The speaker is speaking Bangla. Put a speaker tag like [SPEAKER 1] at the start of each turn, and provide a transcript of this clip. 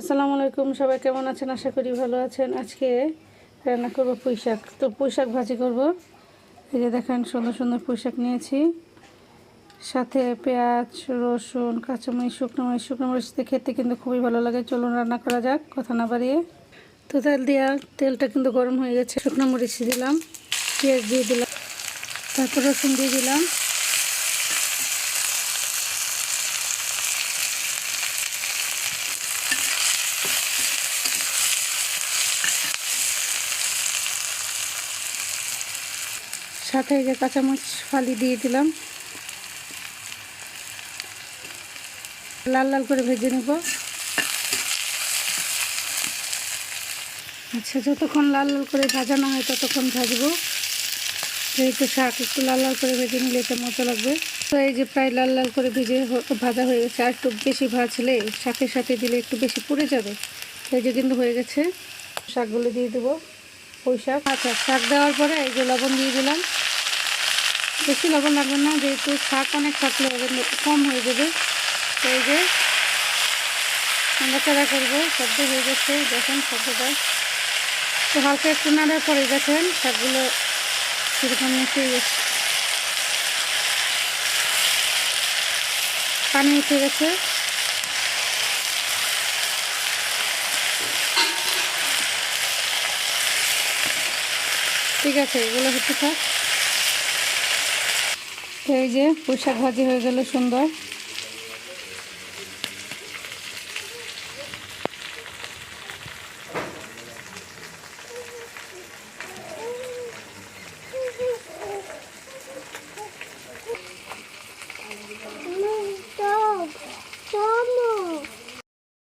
[SPEAKER 1] আসসালামু আলাইকুম, সবাই কেমন আছেন? আশা করি ভালো আছেন। আজকে রান্না করব পুঁই শাক। তো পুঁই শাক ভাজি করব। এই যে দেখেন সুন্দর সুন্দর পুঁই শাক নিয়েছি, সাথে পেঁয়াজ, রসুন, কাঁচামরিচ, শুকনো মরিচ দিয়ে খেতে কিন্তু খুবই ভালো লাগে। চলুন রান্না করা যাক কথা না বাড়িয়ে। তো তেলটা কিন্তু গরম হয়ে গেছে। শুকনো মরিচ দিলাম, পেঁয়াজ দিয়ে দিলাম, তারপর রসুন দিয়ে দিলাম, সাথে এই যে কাঁচামরিচ ফালি দিয়ে দিলাম। লাল লাল করে ভেজে নেব। আচ্ছা, যতক্ষণ লাল লাল করে ভাজা না হয় ততক্ষণ ভাজবো, যেহেতু শাক একটু লাল লাল করে ভেজে নিলে এটা মজা লাগবে। তো এই যে প্রায় লাল লাল করে ভাজা হয়ে গেছে। আর একটু বেশি ভাজলে শাকের সাথে দিলে একটু বেশি পুড়ে যাবে। এই যে কিন্তু হয়ে গেছে। শাকগুলো দিয়ে দেবো, পুঁই শাক। আচ্ছা, শাক দেওয়ার পরে এই যে লবণ দিয়ে দিলাম। বেশি লবণ লাগবে না, যেহেতু শাক অনেক থাকলে কম হয়ে যাবে। তো এই যে নাড়াচাড়া করবো। শব্দ হয়ে গেছে, দেখেন শব্দটা। তো হালকা একটু নাড়ার পরে দেখেন শাকগুলো সেরকম মিশে গেছে, পানি উঠে গেছে। ঠিক আছে, এগুলো হতে থাক। তো এই যে পুঁই শাক ভাজি হয়ে গেল সুন্দর।